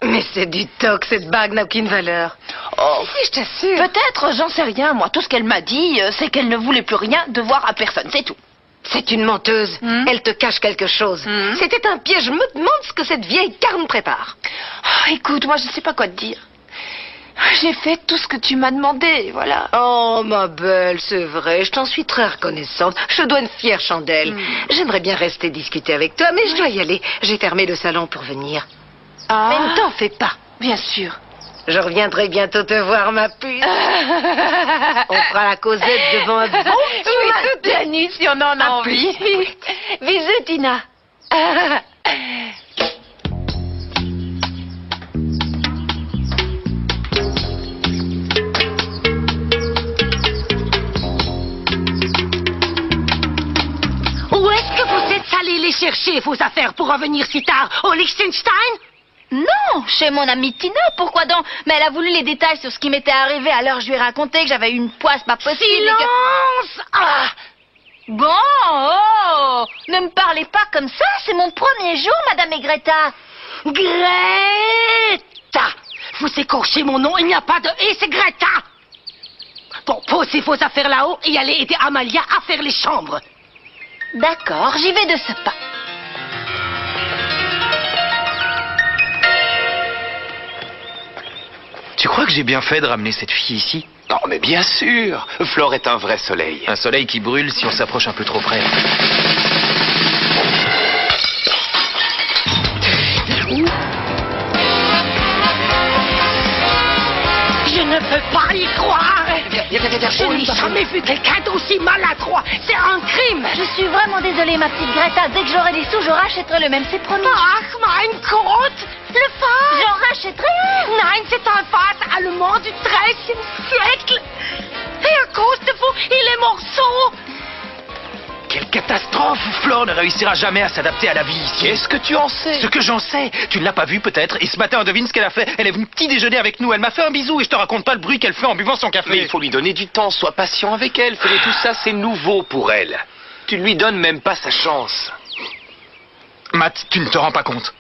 E: Mais c'est du toc, cette bague n'a aucune valeur.
B: Oh,
E: Je t'assure.
B: peut-être, j'en sais rien. Moi, tout ce qu'elle m'a dit, c'est qu'elle ne voulait plus rien devoir à personne. C'est tout.
E: C'est une menteuse. Elle te cache quelque chose. C'était un piège. Je me demande ce que cette vieille carne prépare.
B: Oh, écoute, moi, je ne sais pas quoi te dire. J'ai fait tout ce que tu m'as demandé, voilà.
E: Oh, ma belle, c'est vrai. Je t'en suis très reconnaissante. Je te dois une fière chandelle. J'aimerais bien rester discuter avec toi, mais je dois y aller. J'ai fermé le salon pour venir.
B: Ah.
E: Mais ne t'en fais pas.
B: Bien sûr.
E: Je reviendrai bientôt te voir, ma puce. On fera la causette devant un bon petit
B: toute la nuit, si on en a envie.
E: Bisous, Tina.
B: Où est-ce que vous êtes allés les chercher, vos affaires, pour revenir si tard au Liechtenstein?
D: Non, chez mon amie Tina, pourquoi donc? Mais elle a voulu les détails sur ce qui m'était arrivé, alors je lui ai raconté que j'avais eu une poisse pas possible.
B: Silence! Ah!
D: Bon, oh, ne me parlez pas comme ça, c'est mon premier jour, Madame Greta.
B: Greta! Vous écorchez mon nom, il n'y a pas de « et », c'est Greta! Bon, posez vos affaires là-haut et allez aider Amalia à faire les chambres.
D: D'accord, j'y vais de ce pas.
A: Tu crois que j'ai bien fait de ramener cette fille ici?
G: Non, mais bien sûr. Flore est un vrai soleil.
A: Un soleil qui brûle si on s'approche un peu trop près.
B: Je ne peux pas y croire. Je n'ai jamais vu quelqu'un d'aussi maladroit. C'est un crime.
D: Je suis vraiment désolée, ma petite Greta. Dès que j'aurai des sous, je rachèterai le même, c'est promis.
B: Ach, mein Gott, le Fass.
D: J'en rachèterai un.
B: Nein, c'est un Fass allemand du XIIIe siècle. Et à cause de vous, il est morceau.
A: Quelle catastrophe! Flore ne réussira jamais à s'adapter à la vie ici.
G: Qu'est-ce que tu en sais?
A: Ce que j'en sais, tu ne l'as pas vu peut-être, et ce matin, devine ce qu'elle a fait. Elle est venue petit déjeuner avec nous, elle m'a fait un bisou et je te raconte pas le bruit qu'elle fait en buvant son café.
G: Mais il faut lui donner du temps, sois patient avec elle. Fais tout ça, c'est nouveau pour elle. Tu ne lui donnes même pas sa chance.
A: Matt, tu ne te rends pas compte.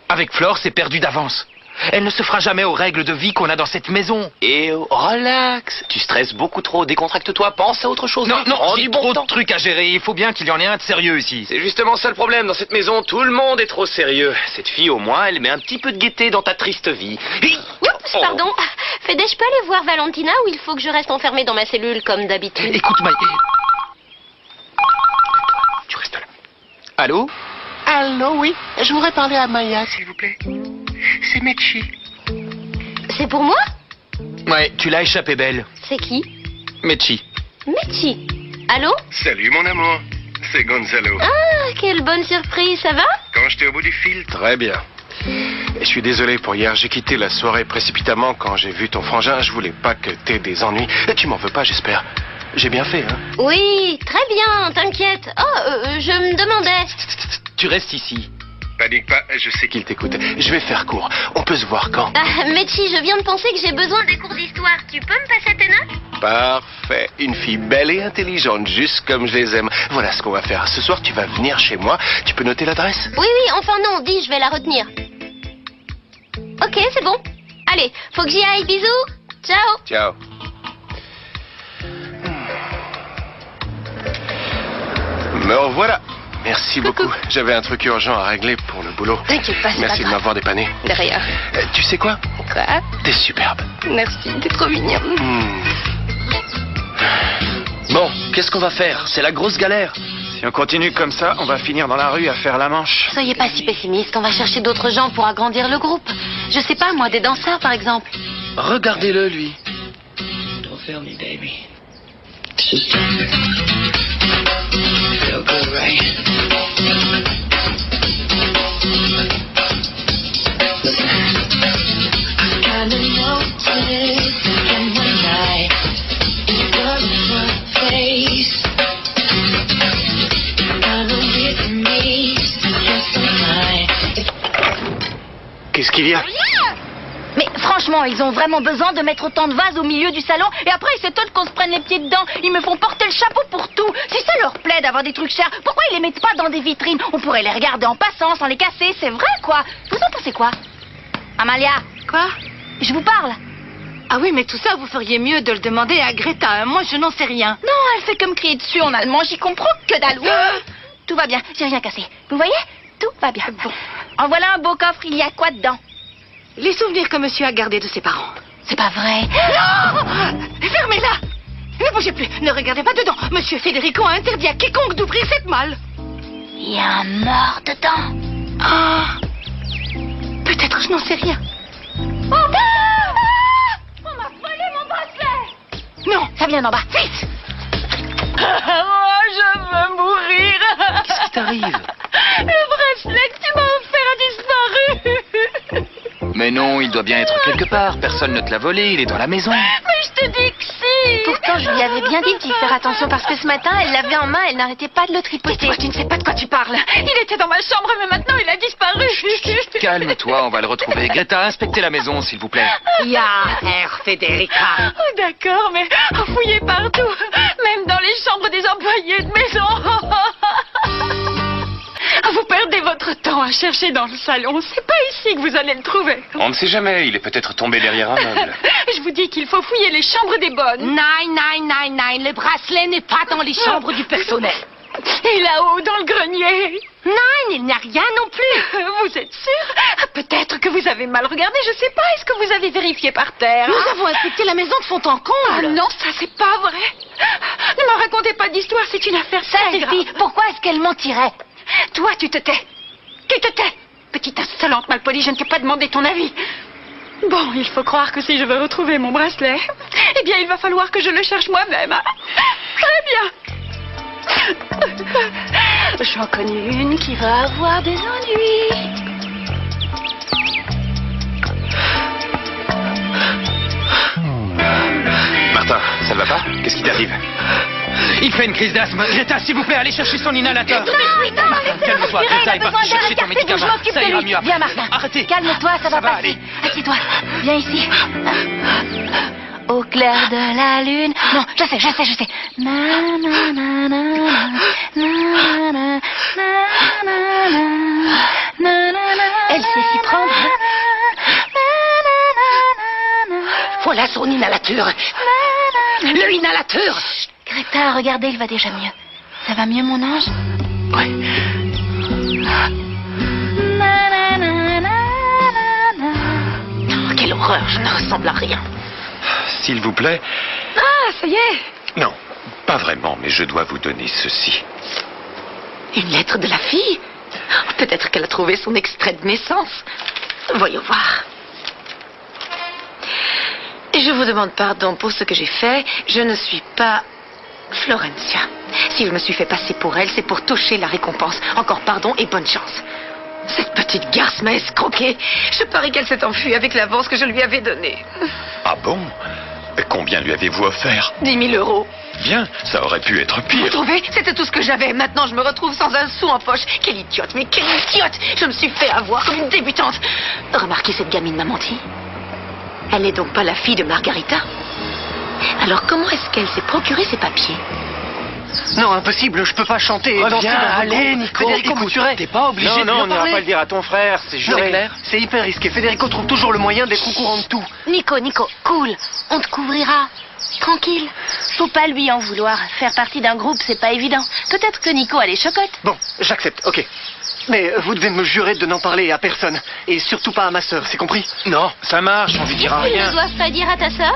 A: Avec Flore, c'est perdu d'avance. Elle ne se fera jamais aux règles de vie qu'on a dans cette maison.
G: Et relax, tu stresses beaucoup trop, décontracte-toi, pense à autre chose.
A: Non,
G: Prends
A: j'ai
G: du bon
A: trop
G: temps.
A: de trucs à gérer, il faut bien qu'il y en ait un de sérieux ici.
G: C'est justement ça le problème dans cette maison, tout le monde est trop sérieux. Cette fille au moins, elle met un petit peu de gaieté dans ta triste vie.
H: Oups, pardon. Fede, je peux aller voir Valentina ou il faut que je reste enfermée dans ma cellule comme d'habitude?
A: Écoute, Mike. Tu restes là. Allô?
L: Allô, oui. Je voudrais parler à Maya, s'il vous plaît. C'est Mechi.
H: C'est pour moi?
A: Ouais, tu l'as échappé belle.
H: C'est qui?
A: Mechi.
H: Mechi. Allô?
M: Salut mon amour, c'est Gonzalo.
H: Ah, quelle bonne surprise, ça va?
M: Quand j'étais au bout du fil,
K: Très bien. Et je suis désolé pour hier, j'ai quitté la soirée précipitamment quand j'ai vu ton frangin. Je voulais pas que t'aies des ennuis. Et tu m'en veux pas, j'espère. J'ai bien fait, hein?
H: Oui, très bien, t'inquiète. Oh, je me demandais.
A: Tu restes ici.
M: panique pas, je sais
K: Qu'il t'écoute. Je vais faire court. On peut se voir quand?
H: Ah, Mechi, je viens de penser que j'ai besoin des cours d'histoire. Tu peux me passer tes notes?
K: Parfait. Une fille belle et intelligente, juste comme je les aime. Voilà ce qu'on va faire. Ce soir, tu vas venir chez moi. Tu peux noter l'adresse?
H: Oui, enfin non, dis, je vais la retenir. Ok, c'est bon. Allez, faut que j'y aille, bisous. Ciao.
K: Ciao. Me revoilà. Merci beaucoup. J'avais un truc urgent à régler pour le boulot.
H: T'inquiète pas, c'est
K: Merci
H: pas
K: de
H: grave.
K: m'avoir dépanné.
H: De rien.
K: Tu sais quoi?
H: Quoi?
K: T'es superbe.
H: Merci, t'es trop mignon.
A: Bon, qu'est-ce qu'on va faire? C'est la grosse galère.
J: Si on continue comme ça, on va finir dans la rue à faire la manche.
D: Soyez pas si pessimiste, on va chercher d'autres gens pour agrandir le groupe. Je sais pas, moi, des danseurs, par exemple.
A: Regardez-le, lui.
N: Don't fail me, baby. Just feel good, right? Listen. I kinda noticed in one night you got my face. Kinda with me, just some time.
F: Qu'est-ce qu'il y a?
D: Mais franchement, ils ont vraiment besoin de mettre autant de vases au milieu du salon et après ils s'étonnent qu'on se prenne les pieds dedans. Ils me font porter le chapeau pour tout. Si ça leur plaît d'avoir des trucs chers, pourquoi ils les mettent pas dans des vitrines? On pourrait les regarder en passant sans les casser, c'est vrai quoi. Vous en pensez quoi? Amalia.
B: Quoi?
D: Je vous parle.
B: Ah oui, mais tout ça, vous feriez mieux de le demander à Greta. Hein. Moi, je n'en sais rien.
D: Non, elle fait comme crier dessus en allemand. J'y comprends que dalle. Tout va bien, j'ai rien cassé. Vous voyez? Tout va bien.
B: Bon.
D: En voilà un beau coffre, il y a quoi dedans?
B: Les souvenirs que monsieur a gardés de ses parents.
D: C'est pas vrai.
B: Non! Fermez-la! Ne bougez plus, ne regardez pas dedans. Monsieur Federico a interdit à quiconque d'ouvrir cette malle.
D: Il y a un mort dedans.
B: Ah! Peut-être, je n'en sais rien.
D: Oh, on m'a volé mon bracelet!
B: Non!
D: Ça vient d'en bas.
B: Vite!
C: Oh, je veux mourir.
A: Qu'est-ce qui t'arrive?
C: Le bracelet que tu m'as offert a disparu.
A: Mais non, il doit bien être quelque part. Personne ne te l'a volé, il est dans la maison.
C: Mais je te dis que si.
D: Pourtant, je lui avais bien dit d'y faire attention parce que ce matin, elle l'avait en main, elle n'arrêtait pas de le tripoter.
B: Toi, tu ne sais pas de quoi tu parles.
C: Il était dans ma chambre, mais maintenant il a disparu.
A: Calme-toi, on va le retrouver. Greta, inspectez la maison, s'il vous plaît.
B: Ya, Herr Federica.
C: Oh, d'accord, mais fouillez partout, même dans les chambres des employés de maison. Vous perdez votre temps à chercher dans le salon. C'est pas ici que vous allez le trouver.
J: On ne sait jamais, il est peut-être tombé derrière un meuble.
C: Je vous dis qu'il faut fouiller les chambres des bonnes.
B: Nein, le bracelet n'est pas dans les chambres du personnel.
C: Et là-haut, dans le grenier.
B: Nein, il n'y a rien non plus.
C: Vous êtes sûr? Peut-être que vous avez mal regardé, je sais pas. Est-ce que vous avez vérifié par terre?
B: Nous avons inspecté la maison de fond en comble.
C: Ah non, ça c'est pas vrai. Ne me racontez pas d'histoire, c'est une affaire
D: Ça
C: très grave.
D: suffit. Pourquoi est-ce qu'elle mentirait?
C: Toi, tu te tais. Tu te tais. Petite insolente malpolie, je ne t'ai pas demandé ton avis. Bon, il faut croire que si je veux retrouver mon bracelet, eh bien, il va falloir que je le cherche moi-même. Hein. Très bien. J'en connais une qui va avoir des ennuis.
J: Martin, ça ne va pas? Qu'est-ce qui t'arrive?
A: Il fait une crise d'asthme. Greta, s'il vous plaît, allez chercher son inhalateur. Calme-toi, Greta, il va chercher ton médicament. Ça ira mieux après.
D: Viens, Martin.
A: Arrêtez.
D: Calme-toi, ça va passer.
A: aller.
D: Assieds-toi. Viens ici. Au clair de la lune. Non, je sais. Na, na, na, na, na, na, na, na, na. Elle sait s'y prendre.
B: Voilà son inhalateur. Le inhalateur.
D: Greta, regardez, il va déjà mieux. Ça va mieux, mon ange?
B: Ouais. Oh, quelle horreur, je ne ressemble à rien.
J: S'il vous plaît.
B: Ah, ça y est.
J: Non, pas vraiment, mais je dois vous donner ceci.
B: Une lettre de la fille. Peut-être qu'elle a trouvé son extrait de naissance. Voyons voir. Je vous demande pardon pour ce que j'ai fait. Je ne suis pas Florencia. Si je me suis fait passer pour elle, c'est pour toucher la récompense. Encore pardon et bonne chance. Cette petite garce m'a escroqué. Je parie qu'elle s'est enfuie avec l'avance que je lui avais donnée.
J: Ah bon? Combien lui avez-vous offert?
B: 10 000 euros.
J: Bien, ça aurait pu être
B: Vous
J: pire.
B: trouvez? C'était tout ce que j'avais. Maintenant, je me retrouve sans un sou en poche. Quelle idiote, mais quelle idiote! Je me suis fait avoir comme une débutante. Remarquez, cette gamine m'a menti. Elle n'est donc pas la fille de Margarita. Alors, comment est-ce qu'elle s'est procuré ces papiers?
F: Non, impossible, je peux pas chanter.
A: Reviens, allez, Nico.
F: Federico me tuerait.
A: T'es pas obligé de
J: Non,
A: lui
J: on n'ira
A: parler.
J: pas le dire à ton frère, c'est
F: Non,
J: juré.
F: mais c'est hyper risqué. Federico trouve toujours le moyen d'être au courant de tout.
D: Nico, cool. On te couvrira. Tranquille. Faut pas lui en vouloir. Faire partie d'un groupe, c'est pas évident. Peut-être que Nico a les chocottes.
F: Bon, j'accepte, ok. Mais vous devez me jurer de n'en parler à personne. Et surtout pas à ma sœur, c'est compris?
J: Non, ça marche, on lui dira
D: Tu ne
J: rien.
D: dois pas dire à ta sœur?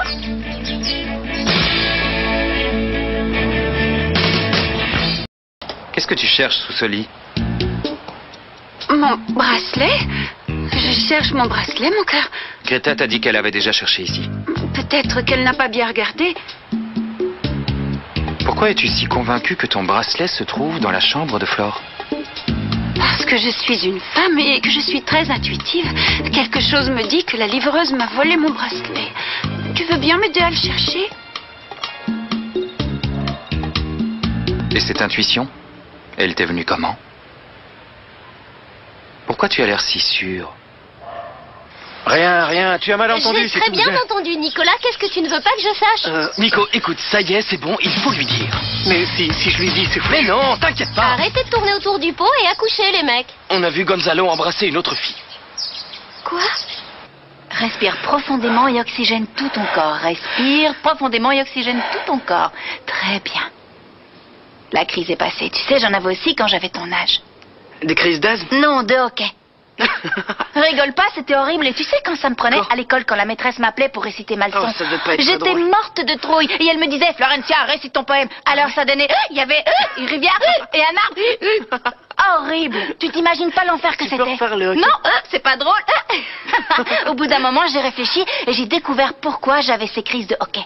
A: Qu'est-ce que tu cherches sous ce lit?
C: Mon bracelet? Je cherche mon bracelet, mon cœur.
A: Greta t'a dit qu'elle avait déjà cherché ici.
C: Peut-être qu'elle n'a pas bien regardé.
A: Pourquoi es-tu si convaincu que ton bracelet se trouve dans la chambre de Flore?
C: Parce que je suis une femme et que je suis très intuitive. Quelque chose me dit que la livreuse m'a volé mon bracelet. Tu veux bien m'aider à le chercher?
A: Et cette intuition, elle t'est venue comment? Pourquoi tu as l'air si sûr?
J: Rien, tu as mal entendu.
D: J'ai
J: c'est
D: très
J: tout.
D: bien entendu, Nicolas. Qu'est-ce que tu ne veux pas que je sache?
G: Nico, écoute, ça y est, c'est bon, il faut lui dire.
F: Mais si je lui dis, c'est fou.
G: Mais non, t'inquiète pas.
D: Arrêtez de tourner autour du pot et accouchez, les mecs.
G: On a vu Gonzalo embrasser une autre fille.
C: Quoi?
D: Respire profondément et oxygène tout ton corps. Respire profondément et oxygène tout ton corps. Très bien. La crise est passée. Tu sais, j'en avais aussi quand j'avais ton âge.
I: Des crises d'asthme?
D: Non, de hockey. Rigole pas, c'était horrible. Et tu sais quand ça me prenait à l'école quand la maîtresse m'appelait pour réciter ma leçon?
I: Oh, ça devait pas être
D: J'étais
I: drôle.
D: morte de trouille. Et elle me disait, Florencia, récite ton poème. Alors ça donnait, il y avait une rivière et un arbre. Horrible. Tu t'imagines pas l'enfer que c'était? Non, c'est pas drôle. Au bout d'un moment, j'ai réfléchi et j'ai découvert pourquoi j'avais ces crises de hockey.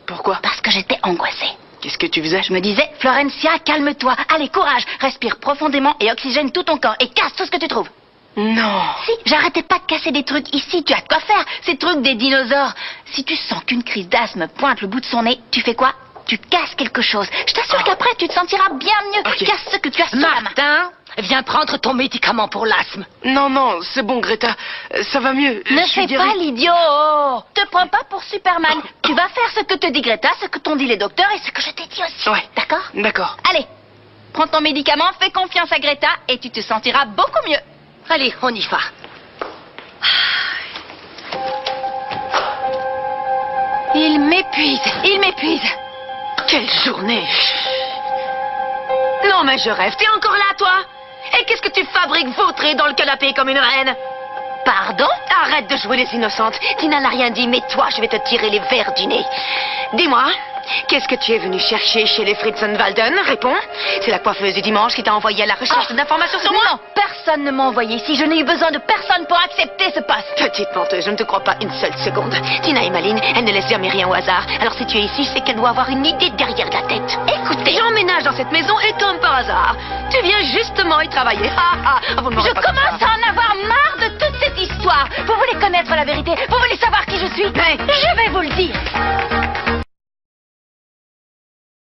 I: Pourquoi?
D: Parce que j'étais angoissée.
I: Qu'est-ce que tu faisais?
D: Je me disais, Florencia, calme-toi. Allez, courage. Respire profondément et oxygène tout ton corps. Et casse tout ce que tu trouves.
I: Non.
D: Si, j'arrêtais pas de casser des trucs ici, tu as de quoi faire. Ces trucs des dinosaures. Si tu sens qu'une crise d'asthme pointe le bout de son nez, tu fais quoi? Tu casses quelque chose. Je t'assure qu'après, tu te sentiras bien mieux. Casse ce que tu as sur la main.
B: Martin, viens prendre ton médicament pour l'asthme.
I: Non, non, c'est bon, Greta. Ça va mieux.
D: Ne
I: Je suis
D: fais
I: guérie.
D: pas l'idiot. Te prends pas pour Superman. Tu vas faire ce que te dit Greta, ce que t'ont dit les docteurs et ce que je t'ai dit aussi.
I: Ouais.
D: D'accord?
I: D'accord.
D: Allez, prends ton médicament, fais confiance à Greta et tu te sentiras beaucoup mieux.
B: Allez, on y va.
D: Il m'épuise, il m'épuise.
E: Quelle journée! Non, mais je rêve. T'es encore là, toi? Et qu'est-ce que tu fabriques vautré dans le canapé comme une reine?
D: Pardon?
E: Arrête de jouer les innocentes. Tina n'a rien dit, mais toi, je vais te tirer les vers du nez. Dis-moi, qu'est-ce que tu es venu chercher chez les Fritzenwalden? Réponds. C'est la coiffeuse du dimanche qui t'a envoyé à la recherche d'informations sur moi?
D: Non, personne ne m'a envoyé ici. Je n'ai eu besoin de personne pour accepter ce poste.
E: Petite menteuse, je ne te crois pas une seule seconde. Tina est maline, elle ne laisse jamais rien au hasard. Alors si tu es ici, c'est qu'elle doit avoir une idée derrière la tête. Écoutez, j'emménage dans cette maison et comme par hasard, tu viens justement y travailler. Vous ne m'aurez
D: Je
E: pas
D: commence à en avoir marre de toute cette histoire. Vous voulez connaître la vérité? Vous voulez savoir qui je suis? Je vais vous le dire.